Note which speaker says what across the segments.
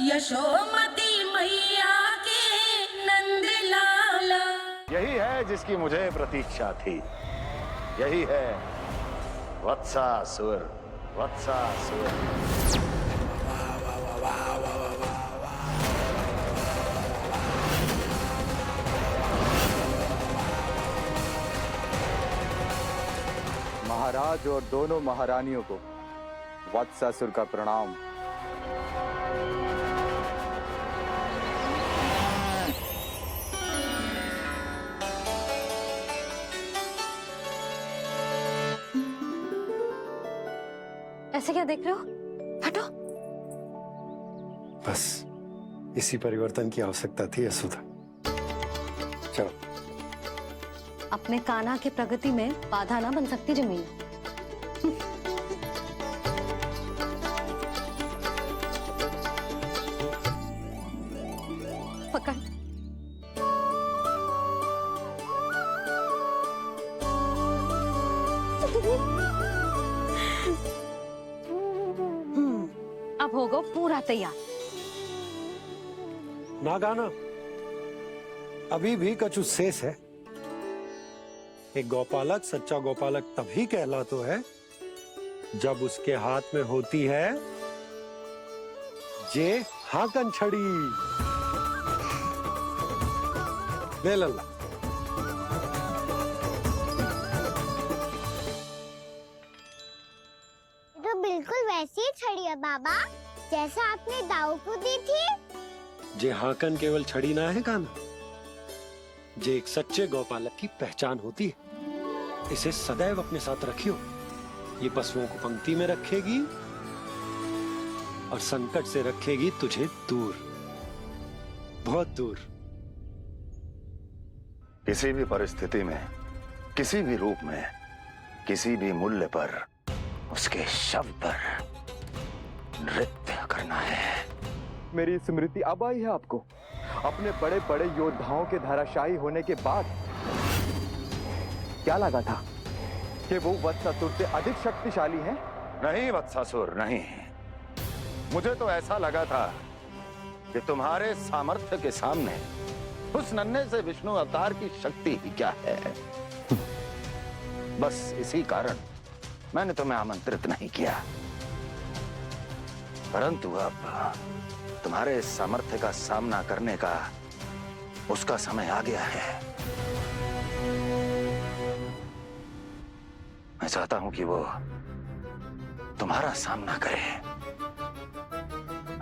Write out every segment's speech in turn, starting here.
Speaker 1: यशोमती मैया के नंद लाला।
Speaker 2: यही है जिसकी मुझे प्रतीक्षा थी, यही है वत्सासुर। वत्सासुर
Speaker 3: महाराज और दोनों महारानियों को वत्सासुर का प्रणाम।
Speaker 4: ऐसे क्या देख रहे हो? हटो।
Speaker 5: बस इसी परिवर्तन की आवश्यकता थी यशोदा। चलो।
Speaker 4: अपने कान्हा के प्रगति में बाधा ना बन सकती जमीन। पकड़। अब होगा पूरा तैयार।
Speaker 5: ना गाना, अभी भी कछु शेष है। एक गौपालक सच्चा गौपालक तभी कहलाता है जब उसके हाथ में होती है जे हाकन छड़ी। ले लल्ला।
Speaker 6: तो बिल्कुल वैसी ही छड़ी है बाबा जैसा आपने दाऊ को दी थी।
Speaker 5: जे हाकन केवल छड़ी ना है काना, जे एक सच्चे गौपालक की पहचान होती है। इसे सदैव अपने साथ रखियो। ये पशुओं को पंक्ति में रखेगी और संकट से रखेगी तुझे दूर, बहुत दूर।
Speaker 2: किसी भी परिस्थिति में, किसी भी रूप में, किसी भी मूल्य पर उसके शव पर नृत्य करना है।
Speaker 3: मेरी स्मृति अब आई है आपको? अपने बड़े बड़े योद्धाओं के धराशायी होने के बाद क्या लगा था कि वो वत्सासुर से अधिक शक्तिशाली हैं?
Speaker 2: नहीं वत्सासुर, नहीं। मुझे तो ऐसा लगा था कि तुम्हारे सामर्थ्य के सामने उस नन्हे से विष्णु अवतार की शक्ति ही क्या है। बस इसी कारण मैंने तुम्हें आमंत्रित नहीं किया। परंतु अब तुम्हारे सामर्थ्य का सामना करने का उसका समय आ गया है। मैं चाहता हूं कि वो तुम्हारा सामना करे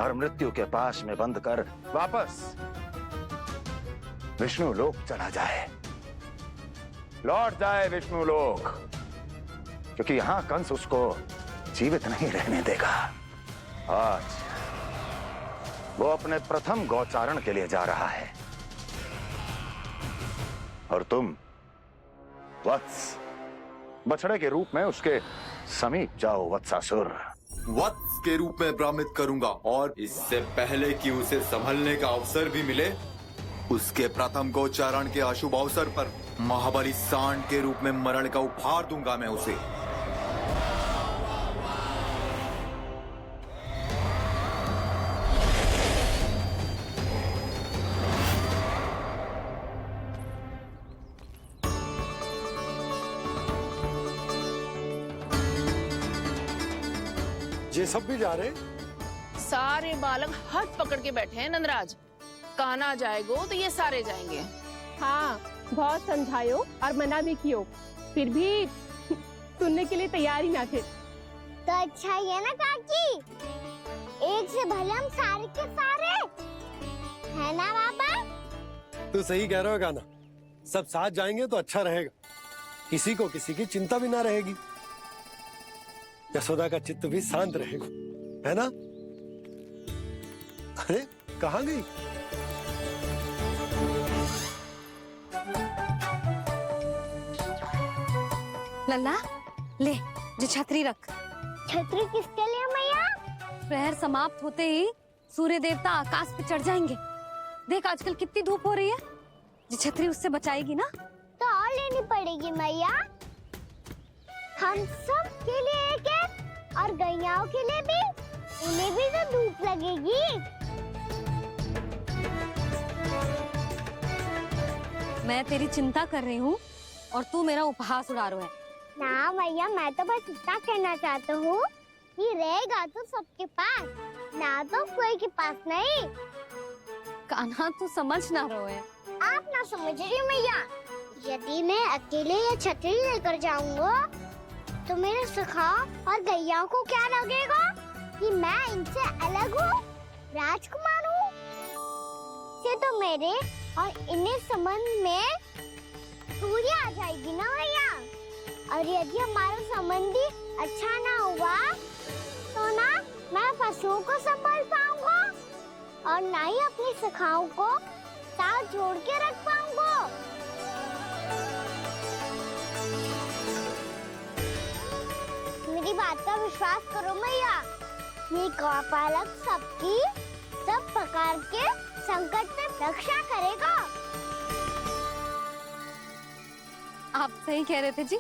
Speaker 2: और मृत्यु के पाश में बंद कर वापस विष्णु लोक चला जाए, लौट जाए विष्णु लोक, क्योंकि यहां कंस उसको जीवित नहीं रहने देगा। आज वो अपने प्रथम गौचारण के लिए जा रहा है और तुम वत्स बछड़े के रूप में उसके समीप जाओ। वत्सासुर
Speaker 7: वत्स के रूप में भ्रमित करूंगा और इससे पहले कि उसे संभलने का अवसर भी मिले, उसके प्रथम गोचारण के अशुभ अवसर पर महाबली सांड के रूप में मरण का उपहार दूंगा मैं उसे।
Speaker 5: ये सब भी जा रहे?
Speaker 8: सारे बालक हाथ पकड़ के बैठे हैं नंदराज। कान्हा जाएगो तो ये सारे जाएंगे।
Speaker 9: हाँ, बहुत समझायो और मना भी कियो, फिर भी सुनने के लिए तैयार ही ना थे।
Speaker 6: तो अच्छा ही है ना काकी, एक से भले हम सारे के सारे है ना बाबा।
Speaker 5: तू सही कह रहे हो गाना, सब साथ जाएंगे तो अच्छा रहेगा, किसी को किसी की चिंता भी ना रहेगी, यशोदा का चित्त भी शांत रहेगा, है ना? अरे कहाँ गई?
Speaker 4: लल्ला ले, जो छतरी रख।
Speaker 6: छतरी किसके लिए मैया?
Speaker 4: प्रहर समाप्त होते ही सूर्य देवता आकाश पे चढ़ जाएंगे। देख आजकल कितनी धूप हो रही है, जो छतरी उससे बचाएगी ना।
Speaker 6: तो और लेनी पड़ेगी मैया, हम सब के लिए एक एक, और गैयाओं के लिए भी, उन्हें भी तो धूप लगेगी।
Speaker 4: मैं तेरी चिंता कर रही हूँ और तू मेरा उपहास उड़ा रहा है।
Speaker 6: ना भैया, मैं तो बस इतना कहना चाहता हूँ कि रहेगा तो सबके पास, ना तो कोई के पास नहीं।
Speaker 4: कान्हा तू समझ ना रहो है।
Speaker 6: आप ना समझ रही मैया, यदि मैं अकेले ये छतरी लेकर जाऊंगा तो मेरे सखा और गैया को क्या लगेगा कि मैं इनसे अलग हूँ, राजकुमार हूँ। ये तो मेरे और इन्हें संबंध में दूरी आ जाएगी ना भैया। और यदि हमारा संबंध ही अच्छा ना हुआ तो ना मैं पशुओं को संभाल पाऊंगा और ना ही अपनी सखाओं को साथ जोड़ के रख पाऊंगा। मेरी बात का विश्वास करो मैया, ये गौपालक सबकी सब प्रकार के संकट से रक्षा करेगा।
Speaker 4: आप सही कह रहे थे जी।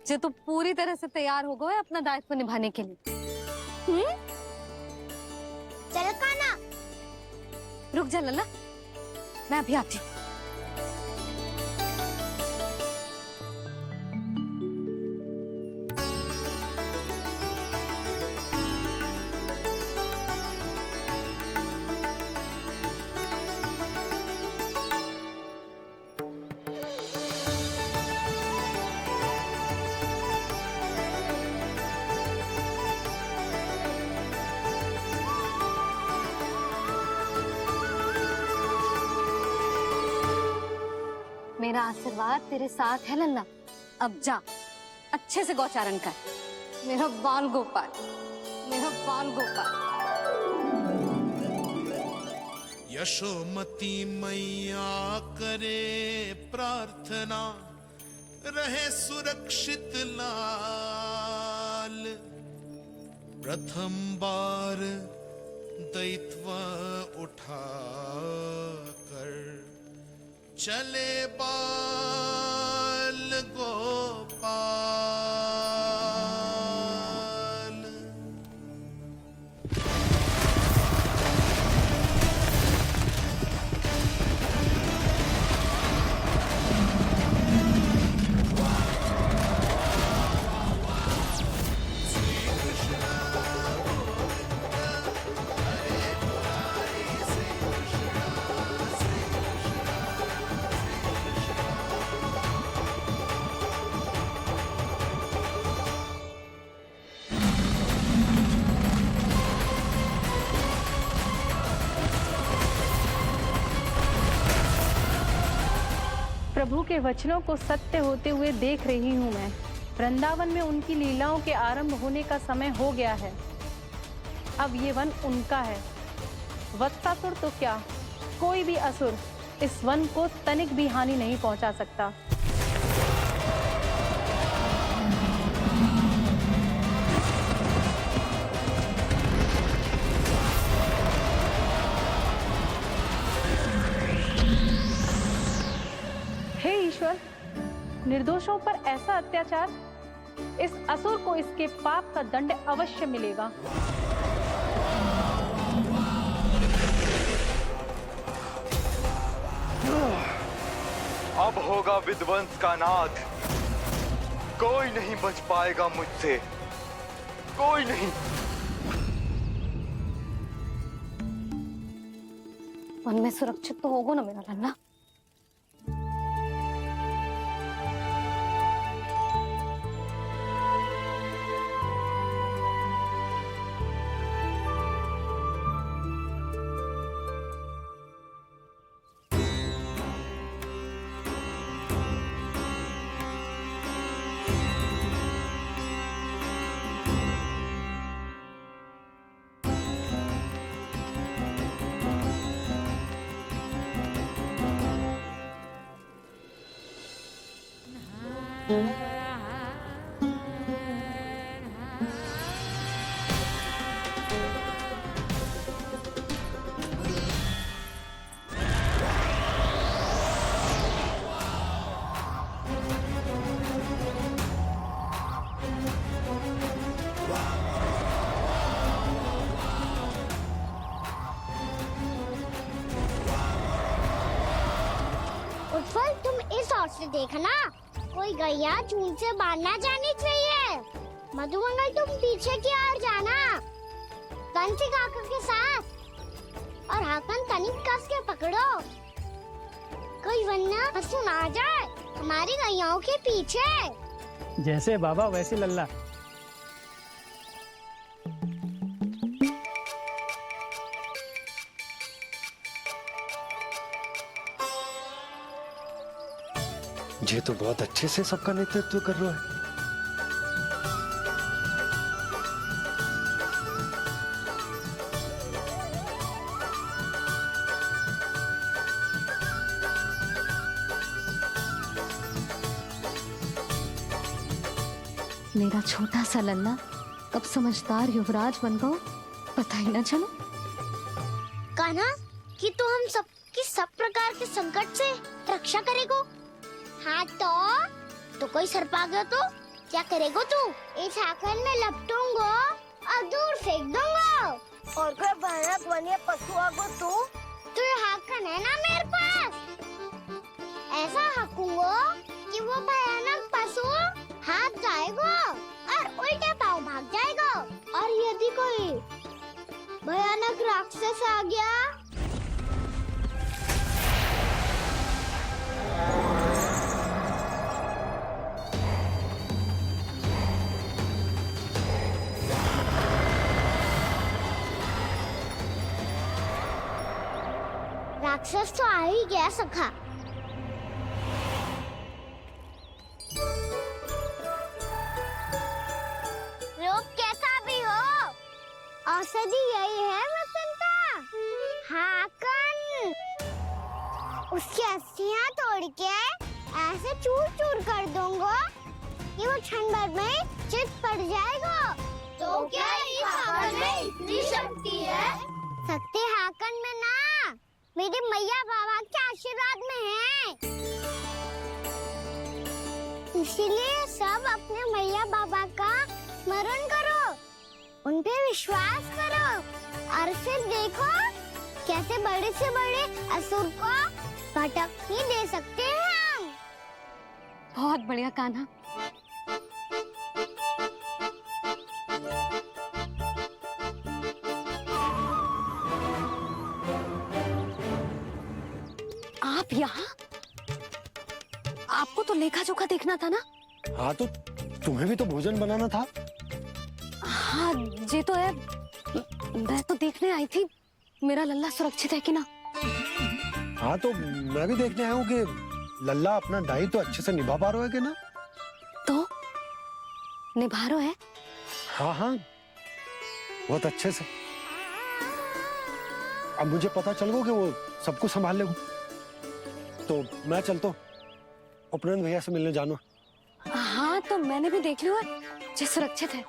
Speaker 4: जो तो पूरी तरह से तैयार हो गए अपना दायित्व निभाने के लिए।
Speaker 6: चल कान्हा।
Speaker 4: रुक जा लल्ला, मैं अभी आती हूँ। मेरा आशीर्वाद तेरे साथ है लल्ला। अब जा, अच्छे से गौचारण कर। मेरा बाल गोपाल, मेरा बाल गोपाल।
Speaker 10: यशोमती मैया करे प्रार्थना, रहे सुरक्षित लाल। प्रथम बार दैत्व उठा कर चले बाल गोपाल।
Speaker 9: प्रभु के वचनों को सत्य होते हुए देख रही हूँ मैं। वृंदावन में उनकी लीलाओं के आरंभ होने का समय हो गया है। अब ये वन उनका है। वत्सासुर तो क्या, कोई भी असुर इस वन को तनिक भी हानि नहीं पहुंचा सकता। हे ईश्वर, निर्दोषों पर ऐसा अत्याचार, इस असुर को इसके पाप का दंड अवश्य मिलेगा।
Speaker 3: अब होगा विध्वंस का नाद। कोई नहीं बच पाएगा मुझसे, कोई नहीं।
Speaker 4: वन में सुरक्षित तो होगा ना मेरा लल्ला।
Speaker 6: गौर से देखना, कोई गैया चून से बाहर ना जानी चाहिए। मधुमंगल तुम पीछे की ओर जाना, कंसी काका के साथ, और हाकन तनिक कस के पकड़ो, कोई वरना पशु ना आ जाए हमारी गैयाओं के पीछे।
Speaker 11: जैसे बाबा वैसे लल्ला।
Speaker 5: ये तो बहुत अच्छे से सबका नेतृत्व कर रहा है।
Speaker 4: मेरा छोटा सा लल्ला कब समझदार युवराज बन गो पता ही ना चलो।
Speaker 6: कान्हा, कि तू हम सब प्रकार के संकट से रक्षा करेगो। हाँ तो कोई सर्प आ गया तो क्या करेगो तू? इस हाकन में लपटूंगो और दूर फेंक दूंगा। और कोई भयानक वन्य पशु आगो तो ये हाकन है ना मेरे पास, ऐसा हाकूंगो कि वो भयानक पशु हाथ जाएगो और उल्टे पाँव भाग जाएगा। और यदि कोई भयानक राक्षस आ गया राक्षस तो आ ही गया सखा। रोग कैसा भी हो, औषधि यही है वसंत का। हाकन उसकी अस्थियां तोड़ के ऐसे चूर चूर कर दूंगा कि वो क्षण भर में चित पड़ जाएगा। तो क्या इस हाकन में इतनी शक्ति है? शक्ति हाकन में ना, मेरे मैया बाबा के आशीर्वाद में है। इसीलिए सब अपने मैया बाबा का स्मरण करो, उन पे विश्वास करो, और फिर देखो कैसे बड़े से बड़े असुर को भटक ही दे सकते हैं हम।
Speaker 4: बहुत बढ़िया कान्हा। आप यहाँ? आपको तो लेखा जोखा देखना था ना?
Speaker 5: हाँ तो तुम्हें भी तो भोजन बनाना था।
Speaker 4: हाँ ये तो है, मैं तो देखने आई थी मेरा लल्ला सुरक्षित है कि ना।
Speaker 5: हाँ तो मैं भी देखने आया हूँ कि लल्ला अपना दायित्व तो अच्छे से निभा पा रहा है कि ना।
Speaker 4: तो निभा रहा है?
Speaker 5: हाँ हाँ बहुत अच्छे से। अब मुझे पता चल गया कि वो सब कुछ संभाल लेगा, तो मैं चलता हूँ, उपनंद भैया से मिलने जाना।
Speaker 4: हाँ तो मैंने भी देख लिया जो सुरक्षित है।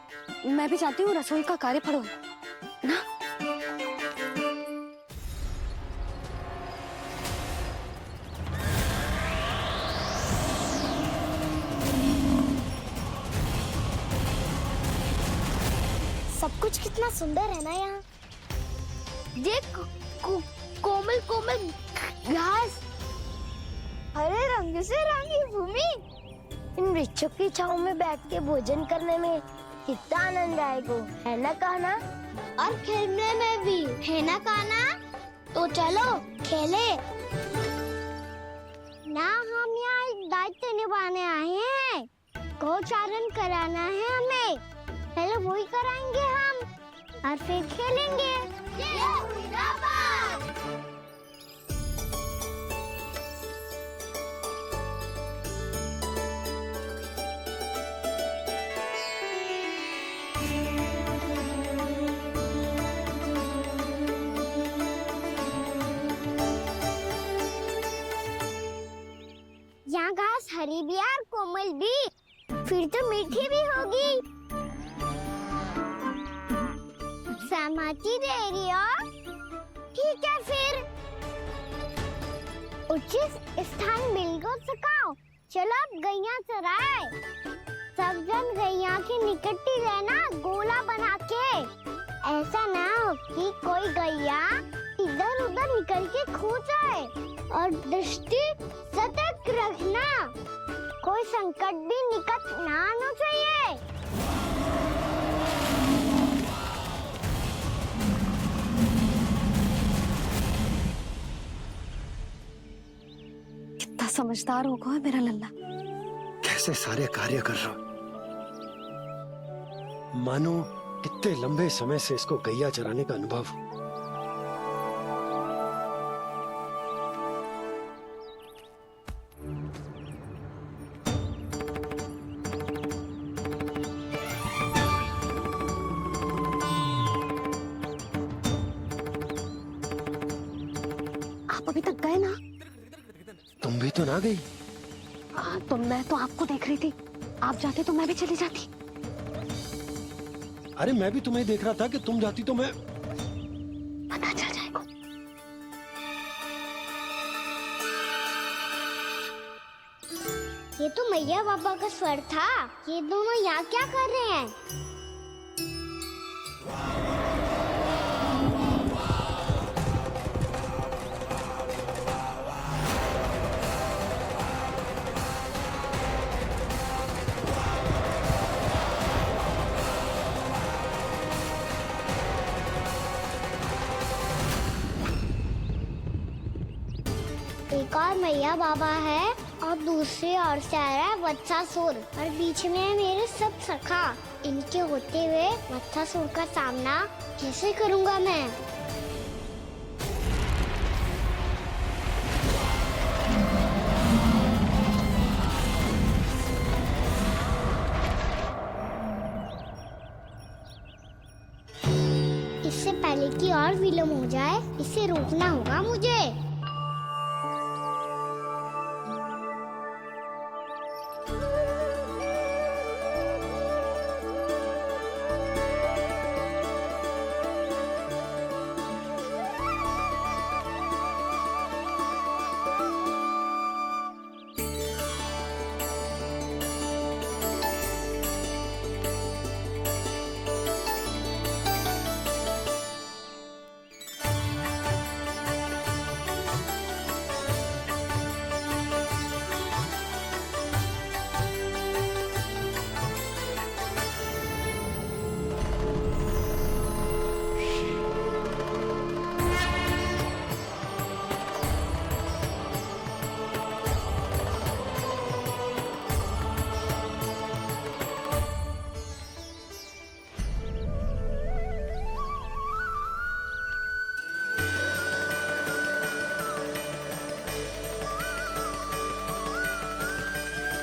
Speaker 4: मैं भी चाहती हूँ रसोई का कार्य पड़ो ना।
Speaker 6: सब कुछ कितना सुंदर है ना यहाँ। देख कोमल कोमल घास, हरे रंग से रंगी भूमि, इन वृक्षों की छांव में बैठ के भोजन करने में कितना आनंद आएगा, है ना कान्हा? और खेलने में भी, है ना कान्हा? तो चलो खेले ना। हम यहाँ एक दायित्व निभाने आए हैं, गोचारण कराना है हमें। पहले वही कराएंगे हम और फिर खेलेंगे। यहाँ घास हरी भी और कोमल भी, फिर तो मीठी भी होगी। सहमति दे रही हो? ठीक है फिर उचित स्थान मिल को सकाओ। चलो अब गैया चराए। सब जन गैया के निकट ही रहना, गोला बना के। ऐसा ना हो कि कोई गैया इधर उधर निकल के खो जाए। और दृष्टि सतर्क रखना, कोई संकट भी निकट ना आना चाहिए।
Speaker 4: कितना समझदार होगा है मेरा लल्ला।
Speaker 5: कैसे सारे कार्य कर रहा, मानो कितने लंबे समय से इसको गैया चराने का अनुभव।
Speaker 4: आप अभी तक गए ना?
Speaker 5: तुम भी तो ना गई।
Speaker 4: तो मैं तो आपको देख रही थी, आप जाते तो मैं भी चली जाती।
Speaker 5: अरे मैं भी तुम्हें देख रहा था कि तुम जाती तो मैं।
Speaker 4: पता चल जाएगा।
Speaker 6: ये तो मैया बाबा का स्वर था। ये दोनों यहाँ क्या कर रहे हैं? एक और मैया बाबा है और दूसरी ओर से आ रहा है वत्सासुर और बीच में है मेरे सब सखा। इनके होते हुए वत्सासुर का सामना कैसे करूंगा मैं? इससे पहले कि और विलम्ब हो जाए, इसे रोकना होगा मुझे।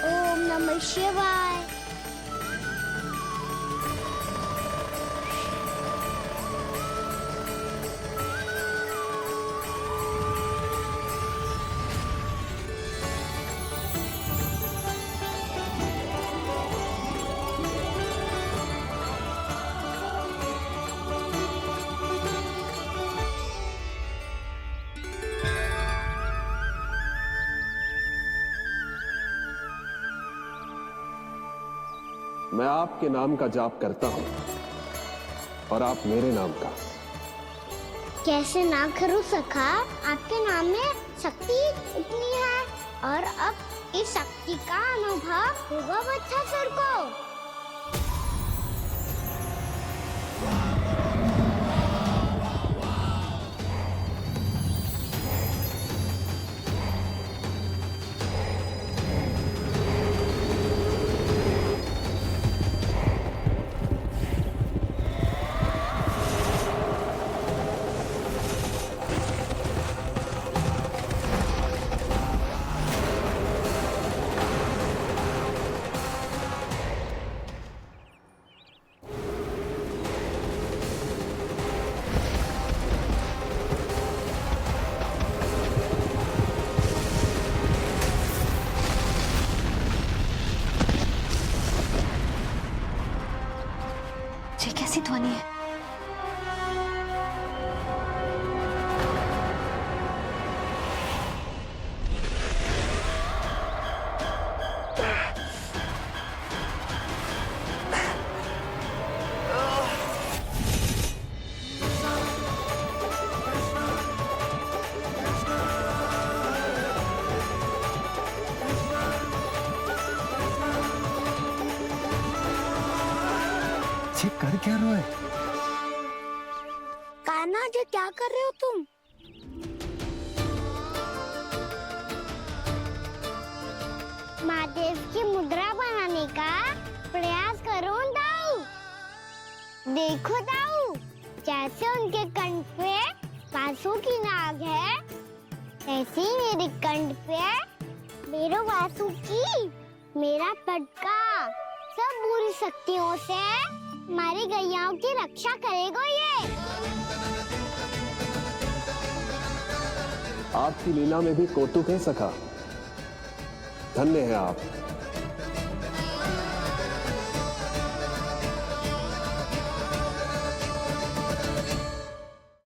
Speaker 6: ओम नमः शिवाय।
Speaker 11: मैं आपके नाम का जाप करता हूं और आप मेरे नाम का।
Speaker 6: कैसे ना करूं सखा, आपके नाम में शक्ति इतनी है और अब इस शक्ति का अनुभव होगा वत्सासुर को।
Speaker 11: क्या रोए?
Speaker 6: कान्हा जी क्या कर रहे हो तुम? महादेव की मुद्रा बनाने का प्रयास करो दाऊ। देखो दाऊ, जैसे उनके कंठ पे वासु की नाग है, ऐसे ही मेरे कंठ पे मेरे वासु की मेरा पटका सब बुरी शक्तियों से हमारी गैयाओं की रक्षा करेगा ये।
Speaker 11: आपकी लीला में भी कौतुक है सखा। धन्य है आप।